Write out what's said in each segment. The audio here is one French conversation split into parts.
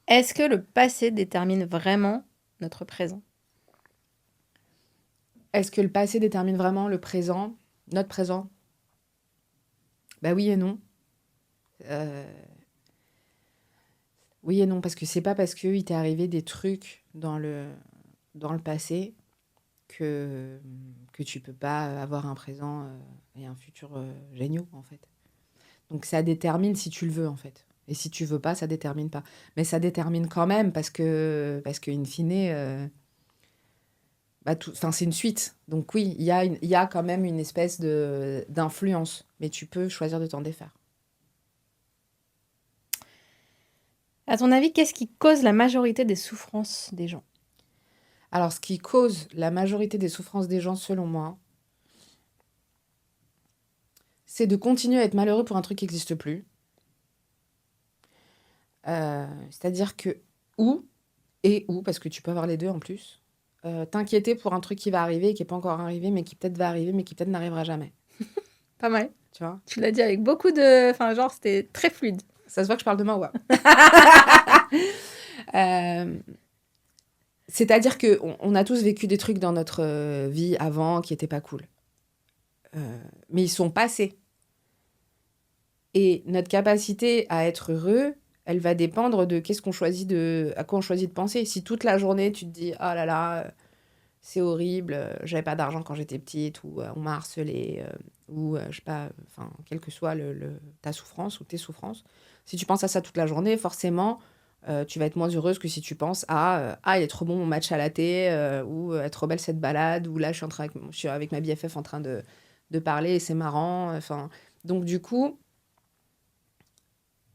Est-ce que le passé détermine vraiment notre présent? Est-ce que le passé détermine vraiment le présent, notre présent? Bah oui et non. Euh, oui et non, parce que c'est pas parce qu'il t'est arrivé des trucs dans le passé que, que tu peux pas avoir un présent et un futur géniaux, en fait. Donc ça détermine si tu le veux, en fait. Et si tu veux pas, ça détermine pas. Mais ça détermine quand même parce que in fine, bah, c'est une suite. Donc oui, il y a quand même une espèce d'influence. Mais tu peux choisir de t'en défaire. À ton avis, qu'est-ce qui cause la majorité des souffrances des gens? Alors, ce qui cause la majorité des souffrances des gens, selon moi, c'est de continuer à être malheureux pour un truc qui n'existe plus. C'est-à-dire que, ou, parce que tu peux avoir les deux en plus, t'inquiéter pour un truc qui va arriver et qui n'est pas encore arrivé, mais qui peut-être va arriver, mais qui peut-être n'arrivera jamais. Pas mal. Tu vois? Tu l'as dit avec beaucoup de... Enfin, genre, c'était très fluide. Ça se voit que je parle de moi, ouais. Euh, C'est-à-dire qu'on a tous vécu des trucs dans notre vie avant qui n'étaient pas cool. Mais ils sont passés. Et notre capacité à être heureux, elle va dépendre de qu'est-ce qu'on choisit à quoi on choisit de penser. Si toute la journée tu te dis oh là là, c'est horrible, j'avais pas d'argent quand j'étais petite, ou on m'a harcelé, ou je sais pas, enfin, quelle que soit ta souffrance ou tes souffrances, si tu penses à ça toute la journée, forcément, tu vas être moins heureuse que si tu penses à ah, il est trop bon mon match à la thé, ou elle est trop belle cette balade, ou là je suis avec ma BFF en train de parler et c'est marrant. Enfin, donc du coup,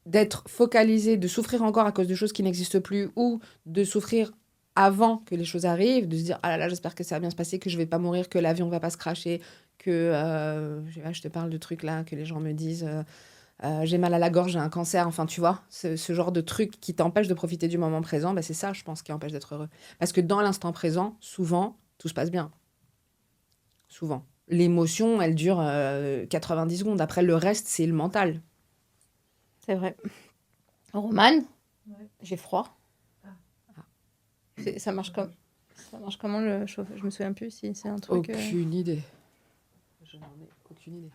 d'être focalisé, de souffrir encore à cause de choses qui n'existent plus, ou de souffrir avant que les choses arrivent, de se dire ah là là, j'espère que ça va bien se passer, que je vais pas mourir, que l'avion va pas se crasher, que je te parle de trucs là, que les gens me disent j'ai mal à la gorge, j'ai un cancer, enfin tu vois, ce genre de trucs qui t'empêchent de profiter du moment présent, bah, c'est ça, je pense, qui empêche d'être heureux. Parce que dans l'instant présent, souvent, tout se passe bien. Souvent. L'émotion, elle dure 90 secondes. Après, le reste, c'est le mental. C'est vrai. Romane, Ouais. j'ai froid. Ah, Ça marche comme... Ça marche comment le chauffe? Je me souviens plus si c'est un truc... Aucune idée. Je n'en ai aucune idée.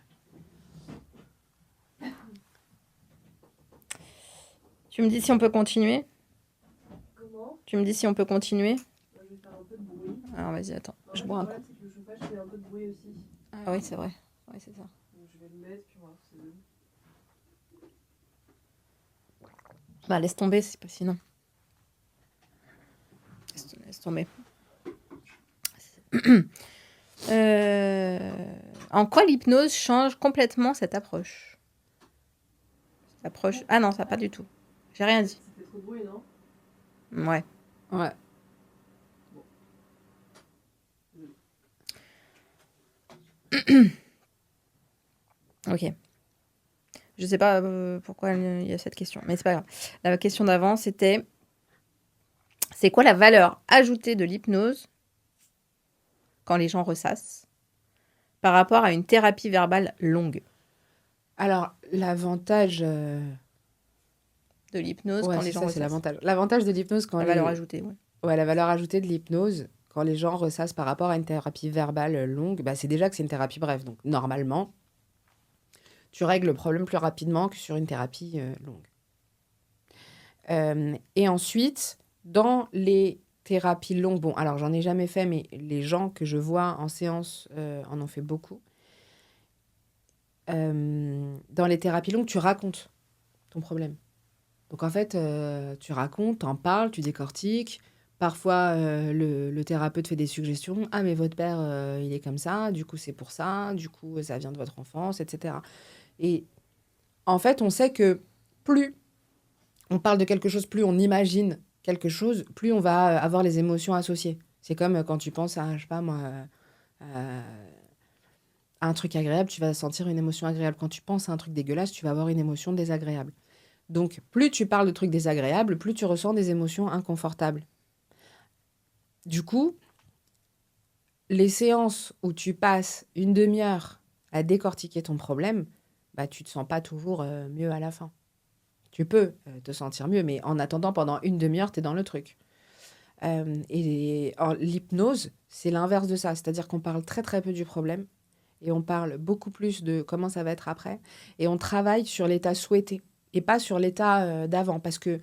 Tu me dis si on peut continuer? comment? Tu me dis si on peut continuer? Moi, je vais faire un peu de bruit. Alors vas-y, attends. En Je fait, bois le un coup. problème, c'est que le chauffage fait un peu de bruit aussi. Ah oui, c'est vrai. Oui, c'est ça. Donc, je vais le mettre, puis on va voir si c'est mieux. Bah laisse tomber, c'est pas sinon. Laisse tomber. En quoi l'hypnose change complètement cette approche? Cette approche... Ah non, ça pas du tout. J'ai rien dit. Ça fait trop de bruit, non? Ouais. Ouais. Ok. Je sais pas pourquoi il y a cette question, mais c'est pas grave. La question d'avant, c'était c'est quoi la valeur ajoutée de l'hypnose quand les gens ressassent par rapport à une thérapie verbale longue? Alors, l'avantage. De l'hypnose Ouais, quand c'est les gens ça, c'est ressassent. l'avantage. L'avantage de l'hypnose quand La valeur ajoutée, ouais. Ouais, la valeur ajoutée de l'hypnose quand les gens ressassent par rapport à une thérapie verbale longue, bah, c'est déjà que c'est une thérapie brève. Donc, normalement, tu règles le problème plus rapidement que sur une thérapie longue. Et ensuite, dans les thérapies longues, bon, alors j'en ai jamais fait, mais les gens que je vois en séance en ont fait beaucoup. Dans les thérapies longues, tu racontes ton problème. Donc en fait, tu racontes, t'en parles, tu décortiques. Parfois, le thérapeute fait des suggestions. Ah, mais votre père, il est comme ça, du coup, c'est pour ça, du coup, ça vient de votre enfance, etc. Et en fait, on sait que plus on parle de quelque chose, plus on imagine quelque chose, plus on va avoir les émotions associées. C'est comme quand tu penses à, je sais pas moi, à à un truc agréable, tu vas sentir une émotion agréable. Quand tu penses à un truc dégueulasse, tu vas avoir une émotion désagréable. Donc, plus tu parles de trucs désagréables, plus tu ressens des émotions inconfortables. Du coup, les séances où tu passes une demi-heure à décortiquer ton problème, bah, tu te sens pas toujours mieux à la fin. Tu peux te sentir mieux, mais en attendant, pendant une demi-heure, tu es dans le truc. L'hypnose, c'est l'inverse de ça. C'est-à-dire qu'on parle très, très peu du problème et on parle beaucoup plus de comment ça va être après. Et on travaille sur l'état souhaité et pas sur l'état d'avant. Parce que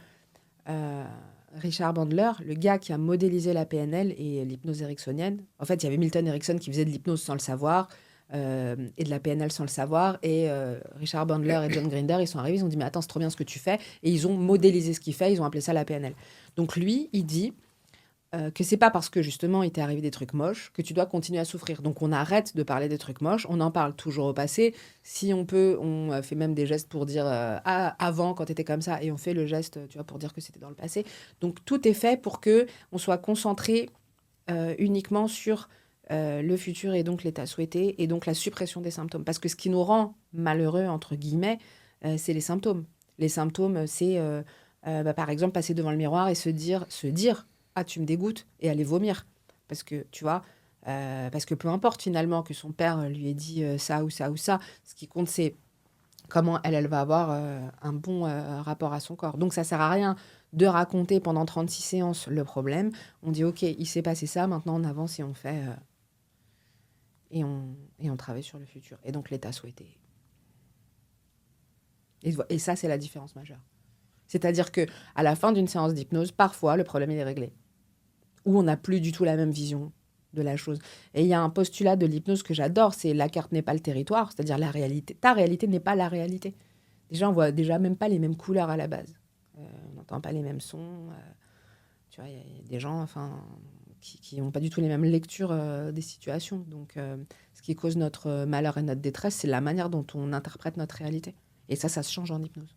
Richard Bandler, le gars qui a modélisé la PNL et l'hypnose ericksonienne, en fait, il y avait Milton Erickson qui faisait de l'hypnose sans le savoir et de la PNL sans le savoir. Et Richard Bandler et John Grinder, ils sont arrivés, ils ont dit « Mais attends, c'est trop bien ce que tu fais ». Et ils ont modélisé ce qu'il fait, ils ont appelé ça la PNL. Donc lui, il dit que c'est pas parce que justement il t'est arrivé des trucs moches que tu dois continuer à souffrir. Donc on arrête de parler des trucs moches, on en parle toujours au passé. Si on peut, on fait même des gestes pour dire ah, avant quand t'étais comme ça, et on fait le geste, tu vois, pour dire que c'était dans le passé. Donc tout est fait pour que on soit concentré uniquement sur le futur et donc l'état souhaité et donc la suppression des symptômes. Parce que ce qui nous rend malheureux entre guillemets, c'est les symptômes. Les symptômes, c'est par exemple passer devant le miroir et se dire ah, tu me dégoûtes, et aller vomir. Parce que, tu vois, parce que peu importe finalement que son père lui ait dit ça ou ça ou ça, ce qui compte, c'est comment elle va avoir un bon rapport à son corps. Donc, ça sert à rien de raconter pendant 36 séances le problème. On dit, OK, il s'est passé ça, maintenant on avance et on fait... et on travaille sur le futur. Et donc, l'état souhaité. Et ça, c'est la différence majeure. C'est-à-dire que à la fin d'une séance d'hypnose, parfois, le problème il est réglé. Ou on n'a plus du tout la même vision de la chose. Et il y a un postulat de l'hypnose que j'adore, c'est la carte n'est pas le territoire, c'est-à-dire la réalité. Ta réalité n'est pas la réalité. Déjà, on voit déjà même pas les mêmes couleurs à la base. On n'entend pas les mêmes sons. Tu vois, il y a des gens qui n'ont pas du tout les mêmes lectures des situations. Donc, ce qui cause notre malheur et notre détresse, c'est la manière dont on interprète notre réalité. Et ça se change en hypnose.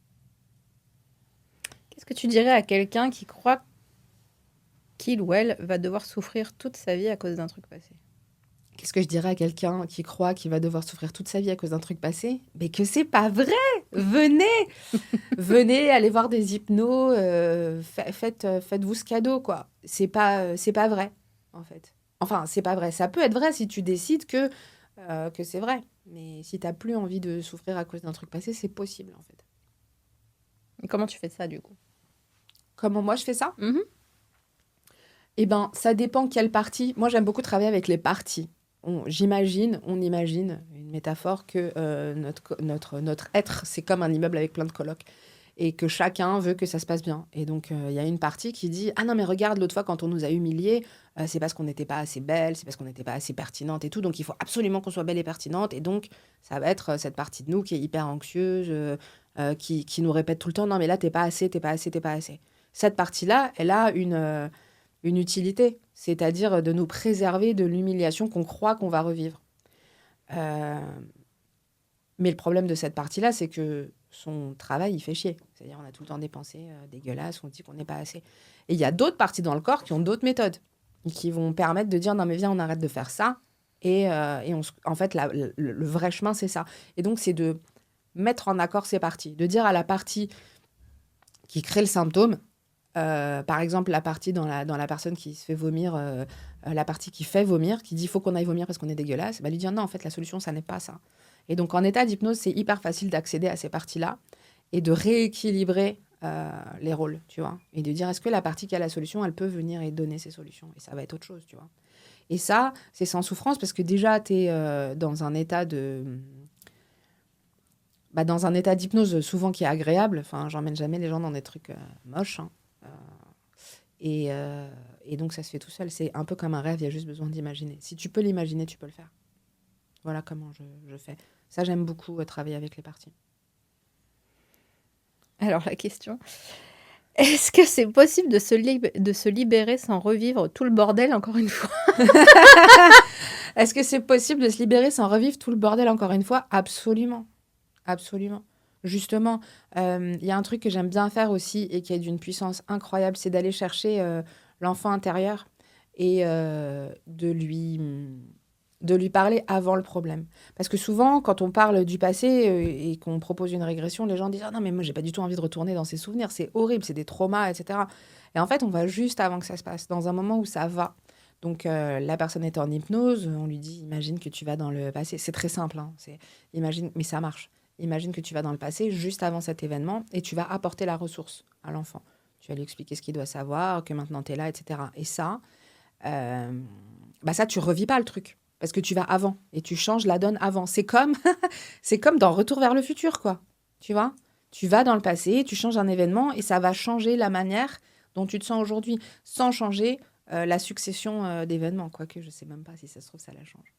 Qu'est-ce que tu dirais à quelqu'un qui croit qu'il ou elle va devoir souffrir toute sa vie à cause d'un truc passé? Qu'est-ce que je dirais à quelqu'un qui croit qu'il va devoir souffrir toute sa vie à cause d'un truc passé? Mais que c'est pas vrai! Venez! Venez, allez voir des hypnos, faites-vous ce cadeau, quoi. C'est pas vrai, en fait. Enfin, c'est pas vrai. Ça peut être vrai si tu décides que c'est vrai. Mais si t'as plus envie de souffrir à cause d'un truc passé, c'est possible, en fait. Et comment tu fais ça, du coup? Comment moi je fais ça? Eh ben, ça dépend quelle partie. Moi, j'aime beaucoup travailler avec les parties. On imagine une métaphore que notre être, c'est comme un immeuble avec plein de colocs et que chacun veut que ça se passe bien. Et donc, il y a une partie qui dit « Ah non, mais regarde, l'autre fois, quand on nous a humiliés, c'est parce qu'on n'était pas assez belle, c'est parce qu'on n'était pas assez pertinente et tout. Donc, il faut absolument qu'on soit belle et pertinente. Et donc, ça va être cette partie de nous qui est hyper anxieuse, qui nous répète tout le temps « Non, mais là, t'es pas assez, t'es pas assez, t'es pas assez. » Cette partie-là, elle a une utilité, c'est-à-dire de nous préserver de l'humiliation qu'on croit qu'on va revivre. Mais le problème de cette partie-là, c'est que son travail, il fait chier. C'est-à-dire on a tout le temps des pensées dégueulasses, on dit qu'on n'est pas assez. Et il y a d'autres parties dans le corps qui ont d'autres méthodes, et qui vont permettre de dire « Non, mais viens, on arrête de faire ça. » En fait, le vrai chemin, c'est ça. Et donc, c'est de mettre en accord ces parties, de dire à la partie qui crée le symptôme, par exemple, la partie dans la personne qui se fait vomir, la partie qui fait vomir, qui dit « faut qu'on aille vomir parce qu'on est dégueulasse », lui dire « non, en fait, la solution, ça n'est pas ça ». Et donc, en état d'hypnose, c'est hyper facile d'accéder à ces parties-là et de rééquilibrer les rôles, tu vois. Et de dire « est-ce que la partie qui a la solution, elle peut venir et donner ses solutions ?» Et ça va être autre chose, tu vois. Et ça, c'est sans souffrance parce que déjà, tu es dans un état dans un état d'hypnose souvent qui est agréable. Enfin, j'emmène jamais les gens dans des trucs moches, hein. Et donc, ça se fait tout seul. C'est un peu comme un rêve, il y a juste besoin d'imaginer. Si tu peux l'imaginer, tu peux le faire. Voilà comment je fais. Ça, j'aime beaucoup travailler avec les parties. Alors, la question, est-ce que c'est possible de se libérer sans revivre tout le bordel encore une fois? Est-ce que c'est possible de se libérer sans revivre tout le bordel encore une fois? Absolument. Absolument. Justement, il y a un truc que j'aime bien faire aussi et qui est d'une puissance incroyable, c'est d'aller chercher l'enfant intérieur et de lui parler avant le problème. Parce que souvent, quand on parle du passé et qu'on propose une régression, les gens disent « Ah non, mais moi, j'ai pas du tout envie de retourner dans ces souvenirs, c'est horrible, c'est des traumas, etc. » Et en fait, on va juste avant que ça se passe, dans un moment où ça va. Donc, la personne est en hypnose, on lui dit « Imagine que tu vas dans le passé. » C'est très simple, hein, imagine, mais ça marche. Imagine que tu vas dans le passé juste avant cet événement et tu vas apporter la ressource à l'enfant. Tu vas lui expliquer ce qu'il doit savoir, que maintenant tu es là, etc. Et ça, ça, tu revis pas le truc. Parce que tu vas avant et tu changes la donne avant. C'est comme, c'est comme dans Retour vers le futur, quoi. Tu vois? Tu vas dans le passé, tu changes un événement et ça va changer la manière dont tu te sens aujourd'hui, sans changer la succession d'événements. Quoique, je sais même pas si ça se trouve, ça la change.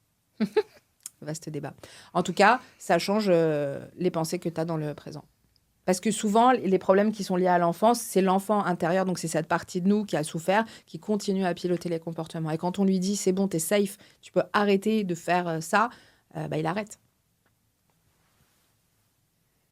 Vaste débat. En tout cas, ça change les pensées que tu as dans le présent. Parce que souvent, les problèmes qui sont liés à l'enfance, c'est l'enfant intérieur, donc c'est cette partie de nous qui a souffert, qui continue à piloter les comportements. Et quand on lui dit, c'est bon, t'es safe, tu peux arrêter de faire ça, il arrête.